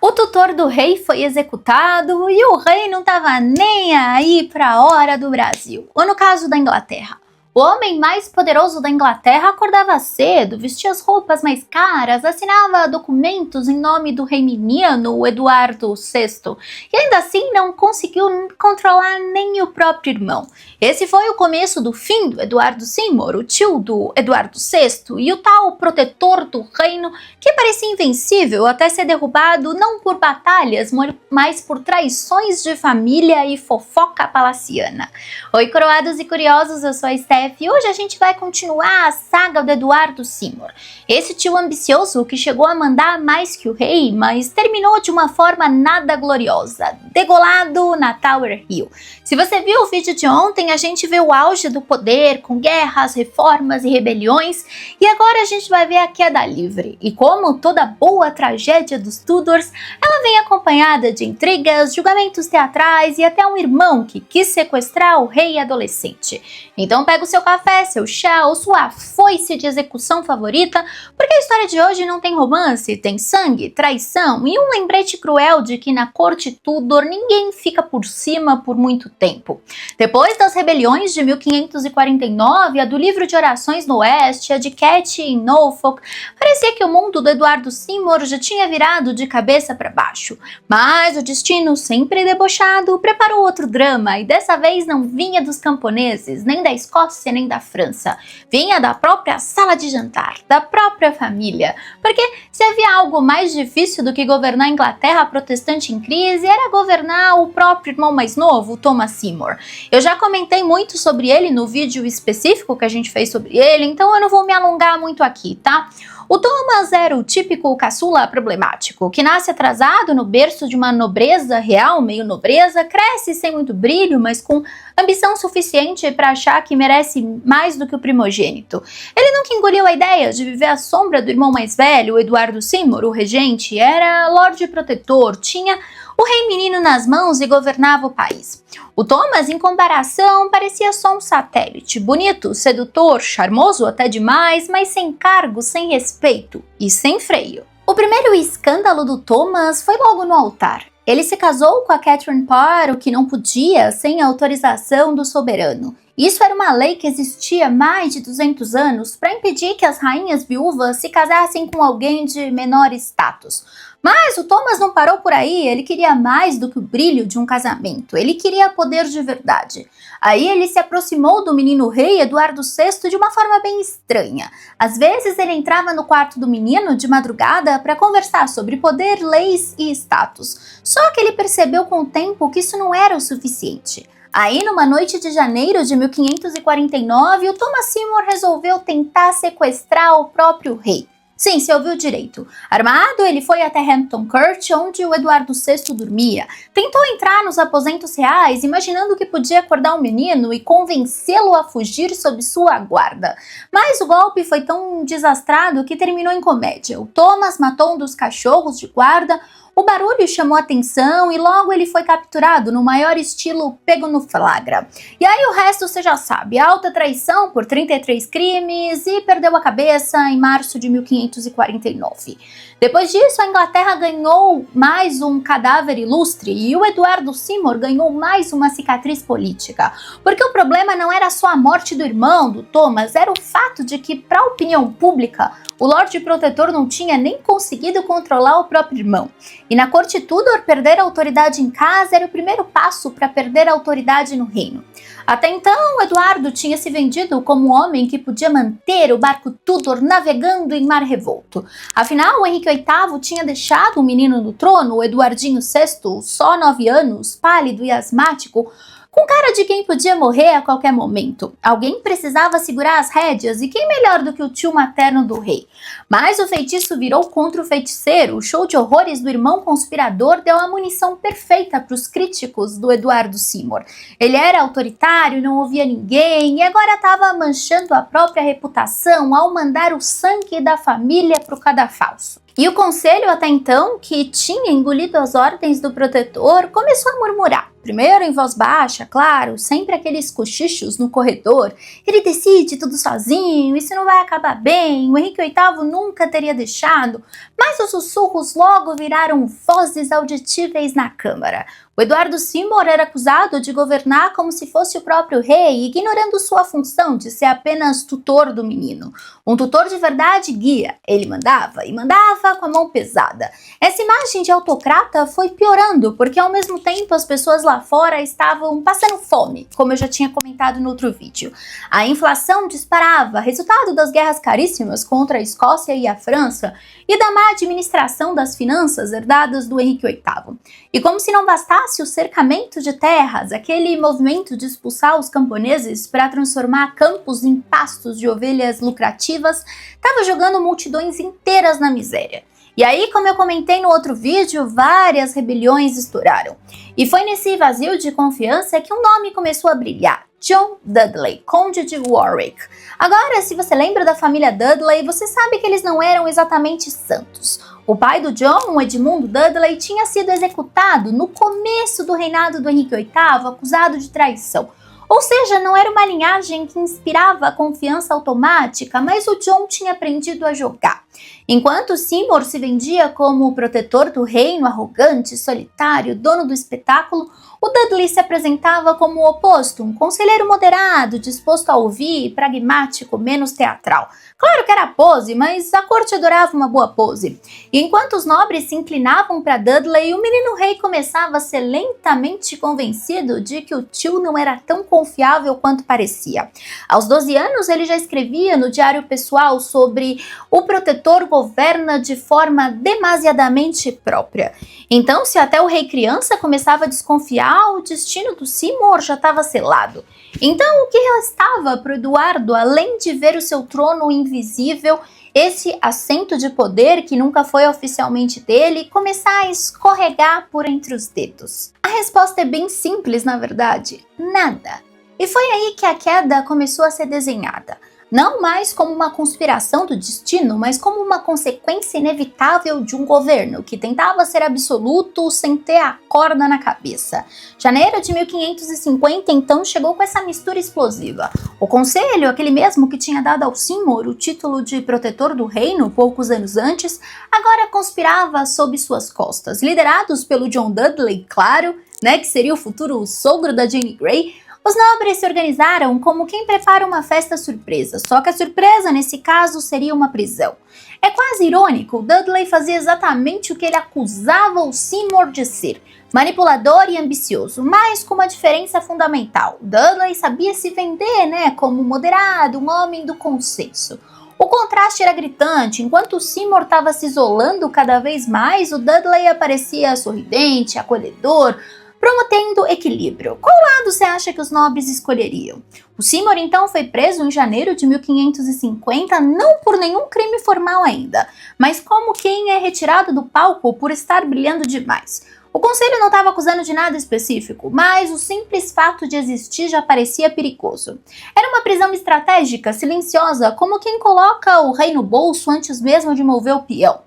O tutor do rei foi executado e o rei não estava nem aí para a hora do Brasil, ou no caso da Inglaterra. O homem mais poderoso da Inglaterra acordava cedo, vestia as roupas mais caras, assinava documentos em nome do rei menino, Eduardo VI, e ainda assim não conseguiu controlar nem o próprio irmão. Esse foi o começo do fim do Eduardo Seymour, o tio do Eduardo VI, e o tal protetor do reino que parecia invencível até ser derrubado não por batalhas, mas por traições de família e fofoca palaciana. Oi, coroados e curiosos, eu sou a Steph e hoje a gente vai continuar a saga do Eduardo Seymour. Esse tio ambicioso que chegou a mandar mais que o rei, mas terminou de uma forma nada gloriosa, degolado na Tower Hill. Se você viu o vídeo de ontem, a gente vê o auge do poder, com guerras, reformas e rebeliões, e agora a gente vai ver a queda livre. E como toda boa tragédia dos Tudors, ela vem acompanhada de intrigas, julgamentos teatrais e até um irmão que quis sequestrar o rei adolescente. Então pega o seu café, seu chá ou sua foice de execução favorita, porque a história de hoje não tem romance, tem sangue, traição e um lembrete cruel de que na corte Tudor ninguém fica por cima por muito tempo. Depois das rebeliões de 1549, a do livro de orações no oeste, a de Cat em Norfolk, parecia que o mundo do Eduardo Seymour já tinha virado de cabeça para baixo. Mas o destino, sempre debochado, preparou outro drama e dessa vez não vinha dos camponeses, nem da Escócia, nem da França. Vinha da própria sala de jantar, da própria família. Porque se havia algo mais difícil do que governar a Inglaterra protestante em crise, era governar o próprio irmão mais novo, Thomas Seymour. Eu já comentei muito sobre ele no vídeo específico que a gente fez sobre ele, então eu não vou me alongar muito aqui, tá? O Thomas era o típico caçula problemático, que nasce atrasado no berço de uma nobreza real, meio nobreza, cresce sem muito brilho, mas com ambição suficiente para achar que merece mais do que o primogênito. Ele nunca engoliu a ideia de viver à sombra do irmão mais velho, Eduardo Seymour, o regente, era Lorde Protetor, tinha o rei menino nas mãos e governava o país. O Thomas, em comparação, parecia só um satélite, bonito, sedutor, charmoso até demais, mas sem cargo, sem respeito e sem freio. O primeiro escândalo do Thomas foi logo no altar. Ele se casou com a Catherine Parr, o que não podia, sem a autorização do soberano. Isso era uma lei que existia há mais de 200 anos para impedir que as rainhas viúvas se casassem com alguém de menor status. Mas o Thomas não parou por aí, ele queria mais do que o brilho de um casamento, ele queria poder de verdade. Aí ele se aproximou do menino rei Eduardo VI de uma forma bem estranha. Às vezes ele entrava no quarto do menino de madrugada para conversar sobre poder, leis e status. Só que ele percebeu com o tempo que isso não era o suficiente. Aí, numa noite de janeiro de 1549, o Thomas Seymour resolveu tentar sequestrar o próprio rei. Sim, você ouviu direito. Armado, ele foi até Hampton Court, onde o Eduardo VI dormia. Tentou entrar nos aposentos reais, imaginando que podia acordar o menino e convencê-lo a fugir sob sua guarda. Mas o golpe foi tão desastrado que terminou em comédia. O Thomas matou um dos cachorros de guarda, o barulho chamou atenção e logo ele foi capturado no maior estilo pego no flagra. E aí o resto você já sabe, alta traição por 33 crimes e perdeu a cabeça em março de 1549. Depois disso, a Inglaterra ganhou mais um cadáver ilustre e o Eduardo Seymour ganhou mais uma cicatriz política. Porque o problema não era só a morte do irmão, do Thomas, era o fato de que, para a opinião pública, o Lorde Protetor não tinha nem conseguido controlar o próprio irmão. E na corte Tudor, perder a autoridade em casa era o primeiro passo para perder a autoridade no reino. Até então, Eduardo tinha se vendido como um homem que podia manter o barco Tudor navegando em mar revolto. Afinal, o Henrique VIII tinha deixado o menino no trono, o Eduardinho VI, só 9 anos, pálido e asmático, com cara de quem podia morrer a qualquer momento. Alguém precisava segurar as rédeas e quem melhor do que o tio materno do rei? Mas o feitiço virou contra o feiticeiro. O show de horrores do irmão conspirador deu a munição perfeita para os críticos do Eduardo Seymour. Ele era autoritário, não ouvia ninguém e agora estava manchando a própria reputação ao mandar o sangue da família para o cadafalso. E o conselho até então, que tinha engolido as ordens do protetor, começou a murmurar. primeiro em voz baixa, claro, sempre aqueles cochichos no corredor. Ele decide tudo sozinho, isso não vai acabar bem, o Henrique VIII nunca teria deixado. Mas os sussurros logo viraram vozes auditíveis na Câmara. O Eduardo Seymour era acusado de governar como se fosse o próprio rei, ignorando sua função de ser apenas tutor do menino. Um tutor de verdade guia. Ele mandava, e mandava com a mão pesada. Essa imagem de autocrata foi piorando, porque ao mesmo tempo as pessoas lá fora estavam passando fome, como eu já tinha comentado no outro vídeo. A inflação disparava, resultado das guerras caríssimas contra a Escócia e a França, e da má administração das finanças herdadas do Henrique VIII. E como se não bastasse o cercamento de terras, aquele movimento de expulsar os camponeses para transformar campos em pastos de ovelhas lucrativas, estava jogando multidões inteiras na miséria. E aí, como eu comentei no outro vídeo, várias rebeliões estouraram. E foi nesse vazio de confiança que um nome começou a brilhar. John Dudley, Conde de Warwick. Agora, se você lembra da família Dudley, você sabe que eles não eram exatamente santos. O pai do John, o Edmundo Dudley, tinha sido executado no começo do reinado do Henrique VIII, acusado de traição. Ou seja, não era uma linhagem que inspirava a confiança automática, mas o John tinha aprendido a jogar. Enquanto Seymour se vendia como o protetor do reino, arrogante, solitário, dono do espetáculo, o Dudley se apresentava como o oposto, um conselheiro moderado, disposto a ouvir, pragmático, menos teatral. Claro que era pose, mas a corte adorava uma boa pose. E enquanto os nobres se inclinavam para Dudley, o menino rei começava a ser lentamente convencido de que o tio não era tão confiável quanto parecia. Aos 12 anos, ele já escrevia no diário pessoal sobre o protetor governa de forma demasiadamente própria. Então, se até o rei criança começava a desconfiar, o destino do Seymour já estava selado. Então, o que restava para o Eduardo, além de ver o seu trono invisível, esse assento de poder que nunca foi oficialmente dele, começar a escorregar por entre os dedos? A resposta é bem simples, na verdade: nada. E foi aí que a queda começou a ser desenhada. Não mais como uma conspiração do destino, mas como uma consequência inevitável de um governo que tentava ser absoluto sem ter a corda na cabeça. Janeiro de 1550, então, chegou com essa mistura explosiva. O conselho, aquele mesmo que tinha dado ao Seymour o título de protetor do reino poucos anos antes, agora conspirava sob suas costas. Liderados pelo John Dudley, claro, que seria o futuro sogro da Jane Grey. Os nobres se organizaram como quem prepara uma festa surpresa, só que a surpresa, nesse caso, seria uma prisão. É quase irônico, Dudley fazia exatamente o que ele acusava o Seymour de ser, manipulador e ambicioso, mas com uma diferença fundamental. Dudley sabia se vender, como moderado, um homem do consenso. O contraste era gritante. Enquanto o Seymour estava se isolando cada vez mais, o Dudley aparecia sorridente, acolhedor, prometendo equilíbrio. Qual lado você acha que os nobres escolheriam? O Seymour então foi preso em janeiro de 1550, não por nenhum crime formal ainda, mas como quem é retirado do palco por estar brilhando demais. O conselho não estava acusando de nada específico, mas o simples fato de existir já parecia perigoso. Era uma prisão estratégica, silenciosa, como quem coloca o rei no bolso antes mesmo de mover o peão.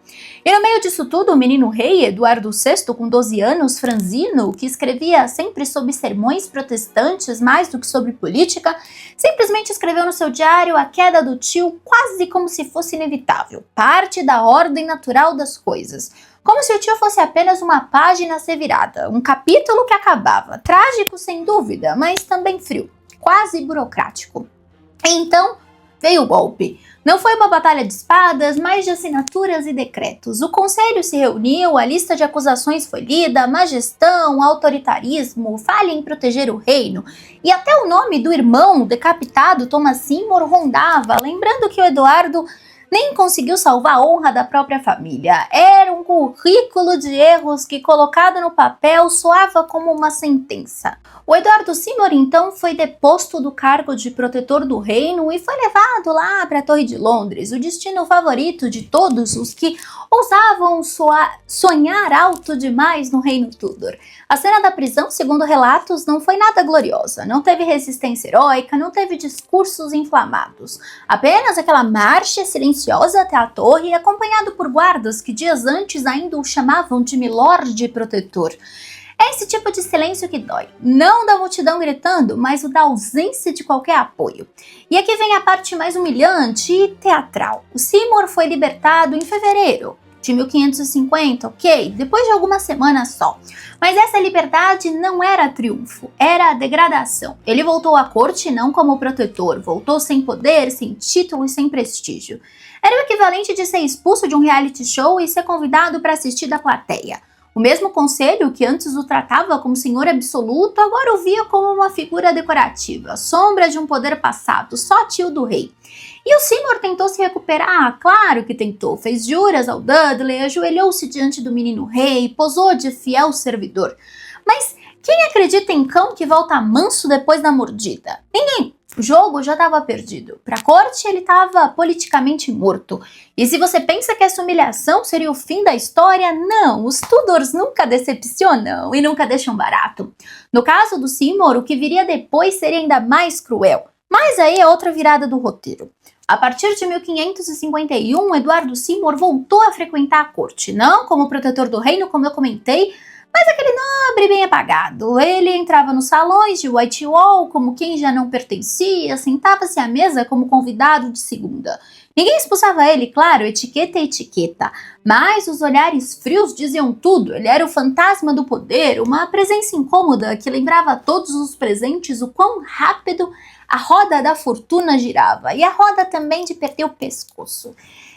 E no meio disso tudo, o menino rei, Eduardo VI, com 12 anos, franzino, que escrevia sempre sobre sermões protestantes mais do que sobre política, simplesmente escreveu no seu diário a queda do tio quase como se fosse inevitável, parte da ordem natural das coisas. Como se o tio fosse apenas uma página a ser virada, um capítulo que acabava, trágico sem dúvida, mas também frio, quase burocrático. Então, veio o golpe. Não foi uma batalha de espadas, mas de assinaturas e decretos. O conselho se reuniu, a lista de acusações foi lida, má gestão, autoritarismo, falha em proteger o reino. E até o nome do irmão decapitado, Thomas Seymour, rondava, lembrando que o Eduardo nem conseguiu salvar a honra da própria família. Era um currículo de erros que, colocado no papel, soava como uma sentença. O Eduardo Seymour, então, foi deposto do cargo de protetor do reino e foi levado lá para a Torre de Londres, o destino favorito de todos os que ousavam sonhar alto demais no reino Tudor. A cena da prisão, segundo relatos, não foi nada gloriosa. Não teve resistência heróica, não teve discursos inflamados. Apenas aquela marcha silenciosa até a torre, acompanhado por guardas que dias antes ainda o chamavam de Milord Protetor. É esse tipo de silêncio que dói. Não da multidão gritando, mas o da ausência de qualquer apoio. E aqui vem a parte mais humilhante e teatral. O Seymour foi libertado em fevereiro de 1550, ok? Depois de algumas semanas só. Mas essa liberdade não era triunfo, era degradação. Ele voltou à corte não como protetor, voltou sem poder, sem título e sem prestígio. Era o equivalente de ser expulso de um reality show e ser convidado para assistir da plateia. O mesmo conselho que antes o tratava como senhor absoluto, agora o via como uma figura decorativa, sombra de um poder passado, só tio do rei. E o Seymour tentou se recuperar, claro que tentou, fez juras ao Dudley, ajoelhou-se diante do menino rei, posou de fiel servidor. Mas quem acredita em cão que volta manso depois da mordida? Ninguém. O jogo já estava perdido. Para a corte, ele estava politicamente morto. E se você pensa que essa humilhação seria o fim da história, não, os Tudors nunca decepcionam e nunca deixam barato. No caso do Seymour, o que viria depois seria ainda mais cruel. Mas aí é outra virada do roteiro. A partir de 1551, Eduardo Seymour voltou a frequentar a corte, não como protetor do reino, como eu comentei, mas aquele nobre bem apagado. Ele entrava nos salões de Whitehall como quem já não pertencia, sentava-se à mesa como convidado de segunda. Ninguém expulsava ele, claro, etiqueta é etiqueta, mas os olhares frios diziam tudo. Ele era o fantasma do poder, uma presença incômoda que lembrava a todos os presentes o quão rápido a roda da fortuna girava, e a roda também de perder o pescoço.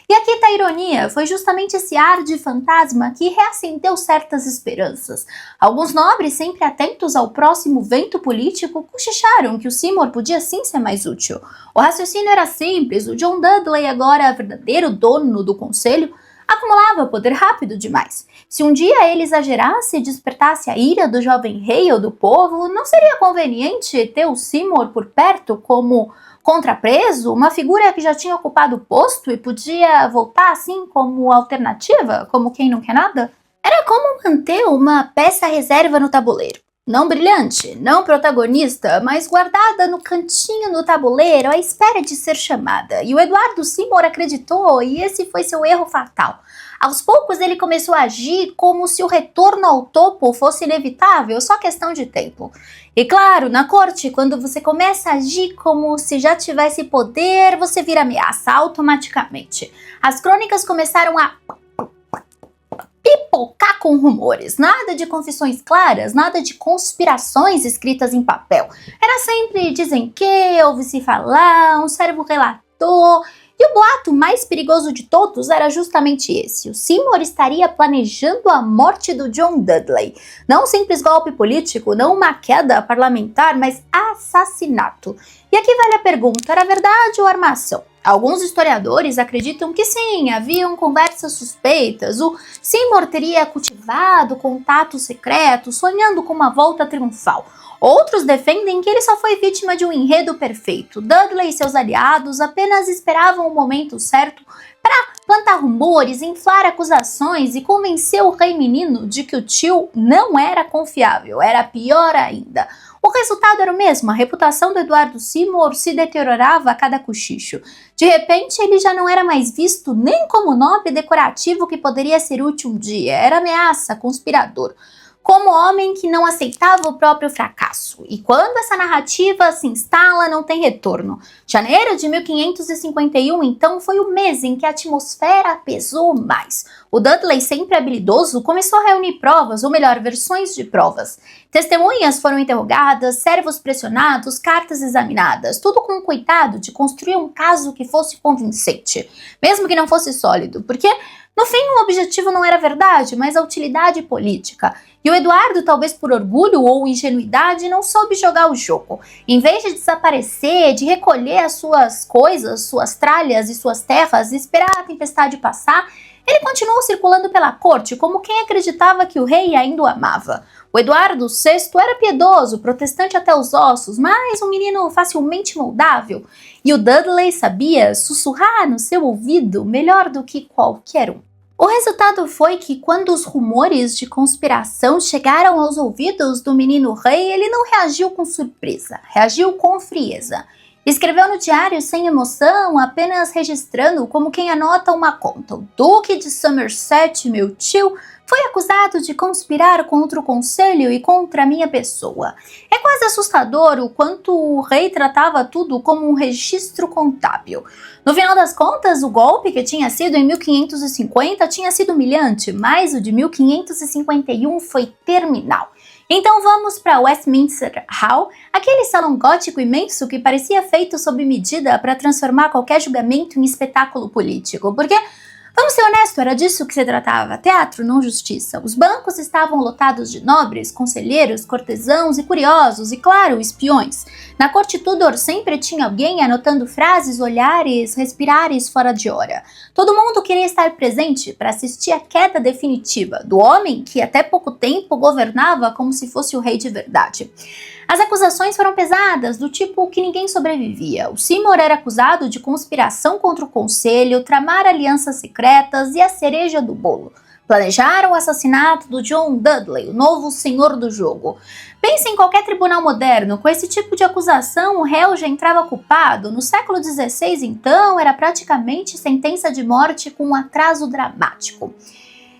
E aqui tá a ironia, foi justamente esse ar de fantasma que reacendeu certas esperanças. Alguns nobres, sempre atentos ao próximo vento político, cochicharam que o Seymour podia sim ser mais útil. O raciocínio era simples, o John Dudley, agora verdadeiro dono do conselho, acumulava poder rápido demais. Se um dia ele exagerasse e despertasse a ira do jovem rei ou do povo, não seria conveniente ter o Seymour por perto como contrapreso, uma figura que já tinha ocupado o posto e podia voltar assim como alternativa, como quem não quer nada? Era como manter uma peça reserva no tabuleiro. Não brilhante, não protagonista, mas guardada no cantinho do tabuleiro à espera de ser chamada. E o Eduardo Seymour acreditou, e esse foi seu erro fatal. Aos poucos ele começou a agir como se o retorno ao topo fosse inevitável, só questão de tempo. E claro, na corte, quando você começa a agir como se já tivesse poder, você vira ameaça automaticamente. As crônicas começaram a pipocar com rumores, nada de confissões claras, nada de conspirações escritas em papel. Era sempre dizem que, ouve-se falar, um servo relator. E o boato mais perigoso de todos era justamente esse. O Seymour estaria planejando a morte do John Dudley. Não um simples golpe político, não uma queda parlamentar, mas assassinato. E aqui vale a pergunta, era verdade ou armação? Alguns historiadores acreditam que sim, haviam conversas suspeitas, o Seymour teria cultivado contatos secretos, sonhando com uma volta triunfal. Outros defendem que ele só foi vítima de um enredo perfeito. Dudley e seus aliados apenas esperavam o momento certo para plantar rumores, inflar acusações e convencer o rei menino de que o tio não era confiável, era pior ainda. O resultado era o mesmo, a reputação do Eduardo Seymour se deteriorava a cada cochicho. De repente, ele já não era mais visto nem como nobre decorativo que poderia ser útil um dia, era ameaça, conspirador. Como homem que não aceitava o próprio fracasso. E quando essa narrativa se instala, não tem retorno. Janeiro de 1551, então, foi o mês em que a atmosfera pesou mais. O Dudley, sempre habilidoso, começou a reunir provas, ou melhor, versões de provas. Testemunhas foram interrogadas, servos pressionados, cartas examinadas, tudo com o cuidado de construir um caso que fosse convincente, mesmo que não fosse sólido, porque no fim o objetivo não era a verdade, mas a utilidade política. E o Eduardo, talvez por orgulho ou ingenuidade, não soube jogar o jogo. Em vez de desaparecer, de recolher as suas coisas, suas tralhas e suas terras e esperar a tempestade passar, ele continuou circulando pela corte como quem acreditava que o rei ainda o amava. O Eduardo VI era piedoso, protestante até os ossos, mas um menino facilmente moldável. E o Dudley sabia sussurrar no seu ouvido melhor do que qualquer um. O resultado foi que, quando os rumores de conspiração chegaram aos ouvidos do menino rei, ele não reagiu com surpresa, reagiu com frieza. Escreveu no diário sem emoção, apenas registrando como quem anota uma conta. O Duque de Somerset, meu tio, foi acusado de conspirar contra o conselho e contra a minha pessoa. É quase assustador o quanto o rei tratava tudo como um registro contábil. No final das contas, o golpe que tinha sido em 1550 tinha sido humilhante, mas o de 1551 foi terminal. Então vamos para Westminster Hall, aquele salão gótico imenso que parecia feito sob medida para transformar qualquer julgamento em espetáculo político, porque, vamos ser honestos, era disso que se tratava, teatro, não justiça. Os bancos estavam lotados de nobres, conselheiros, cortesãos e curiosos, e claro, espiões. Na corte Tudor sempre tinha alguém anotando frases, olhares, respirares fora de hora. Todo mundo queria estar presente para assistir à queda definitiva do homem que até pouco tempo governava como se fosse o rei de verdade. As acusações foram pesadas, do tipo que ninguém sobrevivia. O Seymour era acusado de conspiração contra o conselho, tramar alianças secretas e a cereja do bolo. Planejaram o assassinato do John Dudley, o novo senhor do jogo. Pense em qualquer tribunal moderno, com esse tipo de acusação o réu já entrava culpado. No século XVI, então, era praticamente sentença de morte com um atraso dramático.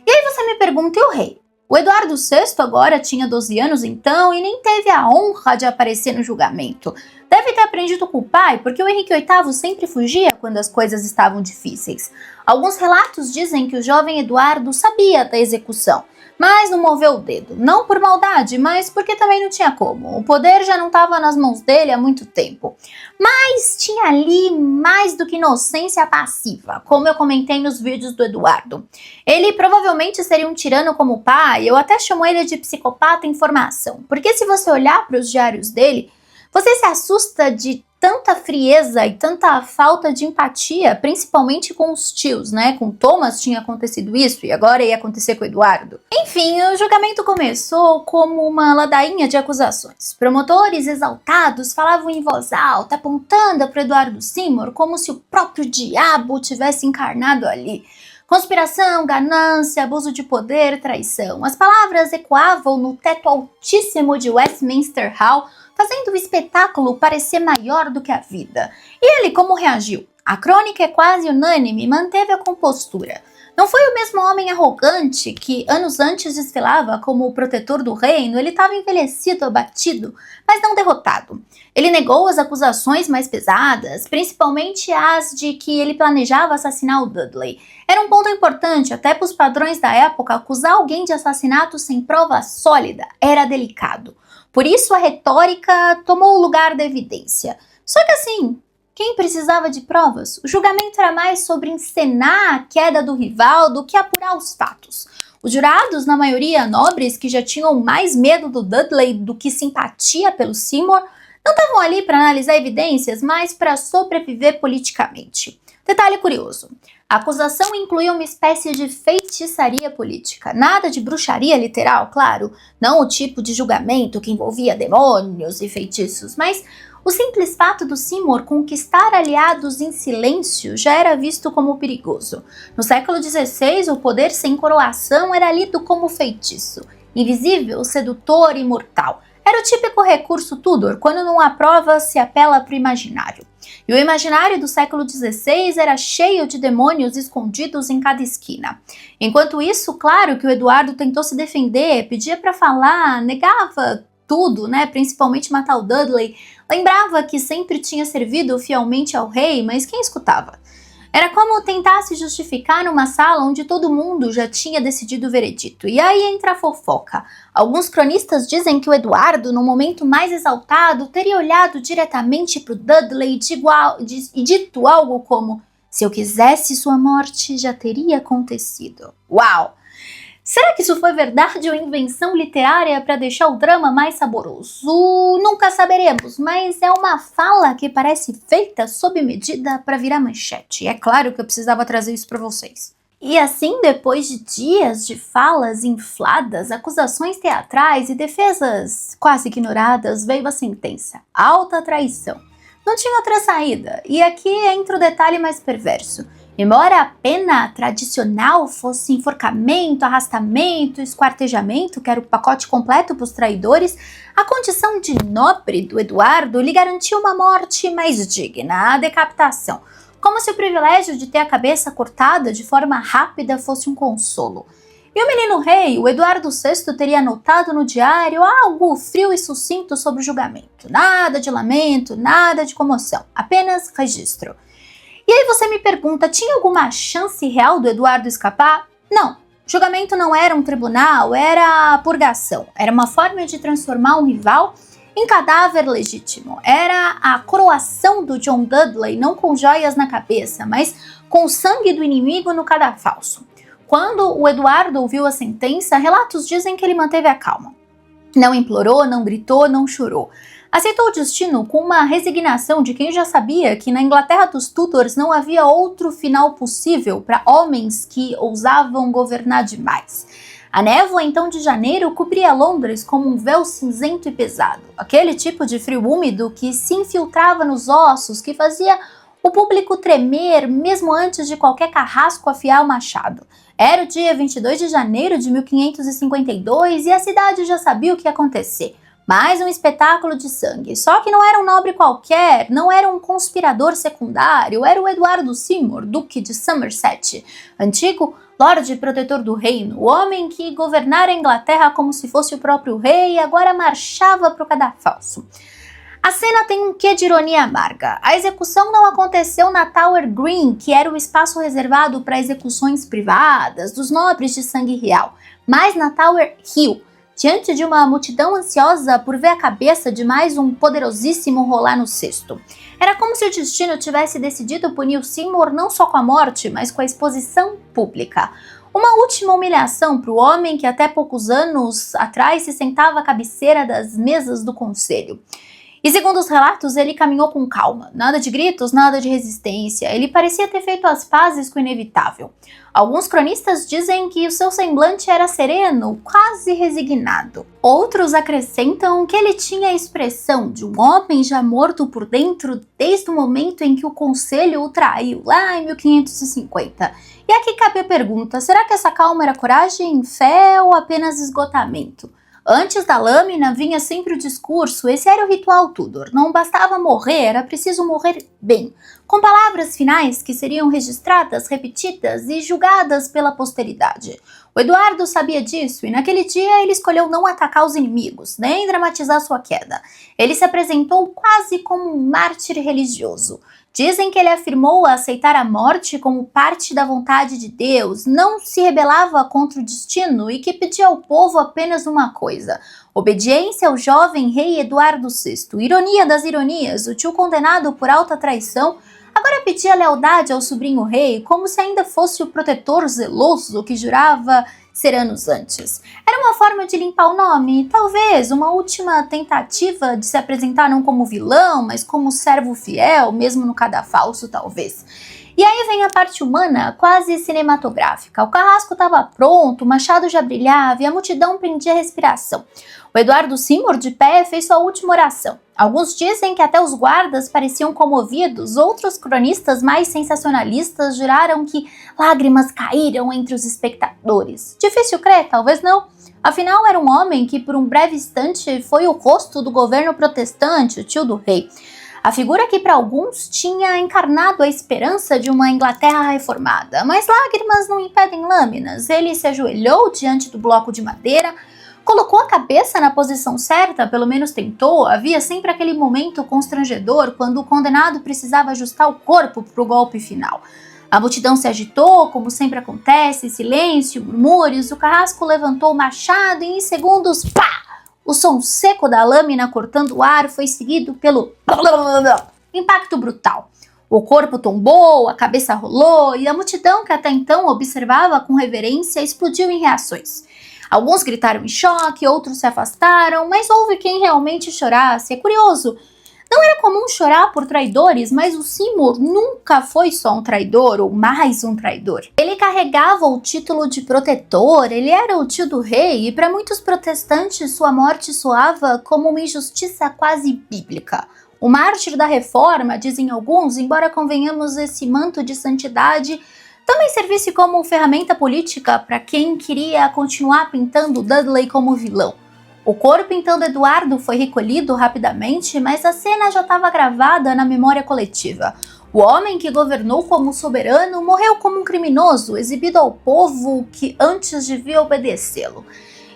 E aí você me pergunta, e o rei? O Eduardo VI agora tinha 12 anos então e nem teve a honra de aparecer no julgamento. Deve ter aprendido com o pai, porque o Henrique VIII sempre fugia quando as coisas estavam difíceis. Alguns relatos dizem que o jovem Eduardo sabia da execução, mas não moveu o dedo. Não por maldade, mas porque também não tinha como. O poder já não estava nas mãos dele há muito tempo. Mas tinha ali mais do que inocência passiva, como eu comentei nos vídeos do Eduardo. Ele provavelmente seria um tirano como o pai, eu até chamo ele de psicopata em formação, porque se você olhar para os diários dele, você se assusta de tanta frieza e tanta falta de empatia, principalmente com os tios, né? Com Thomas tinha acontecido isso e agora ia acontecer com o Eduardo. Enfim, o julgamento começou como uma ladainha de acusações. Promotores exaltados falavam em voz alta, apontando para Eduardo Seymour como se o próprio diabo tivesse encarnado ali. Conspiração, ganância, abuso de poder, traição. As palavras ecoavam no teto altíssimo de Westminster Hall, fazendo o espetáculo parecer maior do que a vida. E ele como reagiu? A crônica é quase unânime, manteve a compostura. Não foi o mesmo homem arrogante que anos antes desfilava como o protetor do reino, ele estava envelhecido, abatido, mas não derrotado. Ele negou as acusações mais pesadas, principalmente as de que ele planejava assassinar o Dudley. Era um ponto importante, até para os padrões da época, acusar alguém de assassinato sem prova sólida era delicado. Por isso a retórica tomou o lugar da evidência. Só que assim, quem precisava de provas? O julgamento era mais sobre encenar a queda do rival do que apurar os fatos. Os jurados, na maioria nobres, que já tinham mais medo do Dudley do que simpatia pelo Seymour, não estavam ali para analisar evidências, mas para sobreviver politicamente. Detalhe curioso. A acusação incluía uma espécie de feitiçaria política. Nada de bruxaria literal, claro. Não o tipo de julgamento que envolvia demônios e feitiços, mas o simples fato do Seymour conquistar aliados em silêncio já era visto como perigoso. No século XVI, o poder sem coroação era lido como feitiço. Invisível, sedutor e mortal. Era o típico recurso Tudor, quando não há prova, se apela para o imaginário. E o imaginário do século XVI era cheio de demônios escondidos em cada esquina. Enquanto isso, claro que o Eduardo tentou se defender, pedia para falar, negava tudo, né? Principalmente matar o Dudley. Lembrava que sempre tinha servido fielmente ao rei, mas quem escutava? Era como tentar se justificar numa sala onde todo mundo já tinha decidido o veredito. E aí entra a fofoca. Alguns cronistas dizem que o Eduardo, no momento mais exaltado, teria olhado diretamente para o Dudley e dito algo como: se eu quisesse sua morte, já teria acontecido. Uau! Será que isso foi verdade ou invenção literária para deixar o drama mais saboroso? Nunca saberemos, mas é uma fala que parece feita sob medida para virar manchete. É claro que eu precisava trazer isso para vocês. E assim, depois de dias de falas infladas, acusações teatrais e defesas quase ignoradas, veio a sentença: alta traição. Não tinha outra saída. E aqui entra o detalhe mais perverso. Embora a pena tradicional fosse enforcamento, arrastamento, esquartejamento, que era o pacote completo para os traidores, a condição de nobre do Eduardo lhe garantia uma morte mais digna, a decapitação, como se o privilégio de ter a cabeça cortada de forma rápida fosse um consolo. E o menino rei, o Eduardo VI, teria anotado no diário algo frio e sucinto sobre o julgamento. Nada de lamento, nada de comoção, apenas registro. E aí você me pergunta, tinha alguma chance real do Eduardo escapar? Não. O julgamento não era um tribunal, era a purgação. Era uma forma de transformar um rival em cadáver legítimo. Era a coroação do John Dudley, não com joias na cabeça, mas com o sangue do inimigo no cadafalso. Quando o Eduardo ouviu a sentença, relatos dizem que ele manteve a calma. Não implorou, não gritou, não chorou. Aceitou o destino com uma resignação de quem já sabia que na Inglaterra dos Tudors não havia outro final possível para homens que ousavam governar demais. A névoa, então, de janeiro cobria Londres como um véu cinzento e pesado. Aquele tipo de frio úmido que se infiltrava nos ossos, que fazia o público tremer mesmo antes de qualquer carrasco afiar o machado. Era o dia 22 de janeiro de 1552 e a cidade já sabia o que ia acontecer. Mais um espetáculo de sangue. Só que não era um nobre qualquer, não era um conspirador secundário, era o Eduardo Seymour, duque de Somerset, antigo Lorde Protetor do Reino, o homem que governara a Inglaterra como se fosse o próprio rei e agora marchava para o cadafalso. A cena tem um quê de ironia amarga. A execução não aconteceu na Tower Green, que era o espaço reservado para execuções privadas dos nobres de sangue real, mas na Tower Hill, diante de uma multidão ansiosa por ver a cabeça de mais um poderosíssimo rolar no cesto. Era como se o destino tivesse decidido punir o Seymour não só com a morte, mas com a exposição pública. Uma última humilhação para o homem que até poucos anos atrás se sentava à cabeceira das mesas do conselho. E segundo os relatos, ele caminhou com calma, nada de gritos, nada de resistência, ele parecia ter feito as pazes com o inevitável. Alguns cronistas dizem que o seu semblante era sereno, quase resignado. Outros acrescentam que ele tinha a expressão de um homem já morto por dentro desde o momento em que o conselho o traiu, lá em 1550. E aqui cabe a pergunta, será que essa calma era coragem, fé ou apenas esgotamento? Antes da lâmina vinha sempre o discurso, esse era o ritual Tudor, não bastava morrer, era preciso morrer bem, com palavras finais que seriam registradas, repetidas e julgadas pela posteridade. O Eduardo sabia disso e naquele dia ele escolheu não atacar os inimigos, nem dramatizar sua queda. Ele se apresentou quase como um mártir religioso. Dizem que ele afirmou aceitar a morte como parte da vontade de Deus, não se rebelava contra o destino e que pedia ao povo apenas uma coisa: obediência ao jovem rei Eduardo VI. Ironia das ironias, o tio condenado por alta traição agora pedia lealdade ao sobrinho rei, como se ainda fosse o protetor zeloso que jurava ser anos antes. Era uma forma de limpar o nome, talvez uma última tentativa de se apresentar não como vilão, mas como servo fiel, mesmo no cadafalso, talvez. E aí vem a parte humana, quase cinematográfica. O carrasco estava pronto, o machado já brilhava e a multidão prendia a respiração. O Eduardo Seymour, de pé, fez sua última oração. Alguns dizem que até os guardas pareciam comovidos, outros cronistas mais sensacionalistas juraram que lágrimas caíram entre os espectadores. Difícil crer, talvez não. Afinal, era um homem que por um breve instante foi o rosto do governo protestante, o tio do rei. A figura que para alguns tinha encarnado a esperança de uma Inglaterra reformada. Mas lágrimas não impedem lâminas. Ele se ajoelhou diante do bloco de madeira, colocou a cabeça na posição certa, pelo menos tentou. Havia sempre aquele momento constrangedor quando o condenado precisava ajustar o corpo para o golpe final. A multidão se agitou, como sempre acontece, silêncio, murmúrios. O carrasco levantou o machado e em segundos, pá! O som seco da lâmina cortando o ar foi seguido pelo impacto brutal. O corpo tombou, a cabeça rolou e a multidão que até então observava com reverência explodiu em reações. Alguns gritaram em choque, outros se afastaram, mas houve quem realmente chorasse. É curioso, não era comum chorar por traidores, mas o Seymour nunca foi só um traidor ou mais um traidor. Ele carregava o título de protetor, ele era o tio do rei e para muitos protestantes sua morte soava como uma injustiça quase bíblica. O mártir da reforma, dizem alguns, embora convenhamos esse manto de santidade também servisse como ferramenta política para quem queria continuar pintando Dudley como vilão. O corpo então de Eduardo foi recolhido rapidamente, mas a cena já estava gravada na memória coletiva. O homem que governou como soberano morreu como um criminoso, exibido ao povo que antes devia obedecê-lo.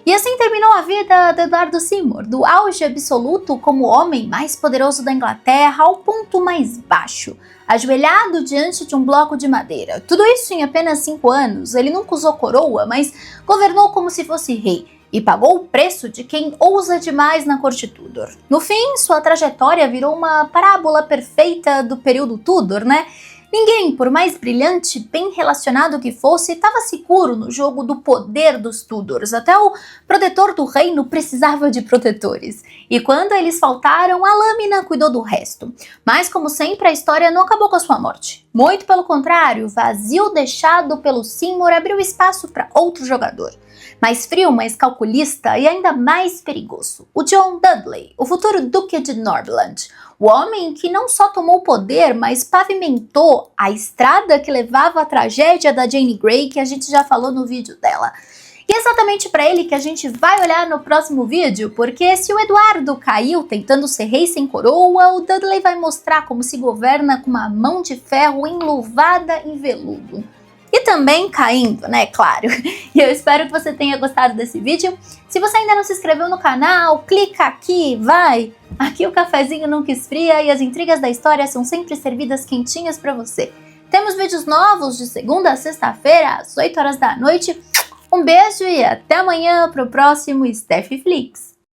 E assim terminou a vida de Eduardo Seymour, do auge absoluto como o homem mais poderoso da Inglaterra ao ponto mais baixo, ajoelhado diante de um bloco de madeira. Tudo isso em apenas 5 anos. Ele nunca usou coroa, mas governou como se fosse rei e pagou o preço de quem ousa demais na corte Tudor. No fim, sua trajetória virou uma parábola perfeita do período Tudor, né? Ninguém, por mais brilhante, bem relacionado que fosse, estava seguro no jogo do poder dos Tudors. Até o protetor do reino precisava de protetores. E quando eles faltaram, a lâmina cuidou do resto. Mas, como sempre, a história não acabou com a sua morte. Muito pelo contrário, o vazio deixado pelo Seymour abriu espaço para outro jogador. Mais frio, mais calculista e ainda mais perigoso. O John Dudley, o futuro Duque de Northumberland. O homem que não só tomou poder, mas pavimentou a estrada que levava à tragédia da Jane Grey, que a gente já falou no vídeo dela. E é exatamente para ele que a gente vai olhar no próximo vídeo, porque se o Eduardo caiu tentando ser rei sem coroa, o Dudley vai mostrar como se governa com uma mão de ferro enluvada em veludo. E também caindo, né, claro. E eu espero que você tenha gostado desse vídeo. Se você ainda não se inscreveu no canal, clica aqui, vai! Aqui o cafezinho nunca esfria e as intrigas da história são sempre servidas quentinhas para você. Temos vídeos novos de segunda a sexta-feira, às 8 horas da noite. Um beijo e até amanhã para o próximo Steph Flix.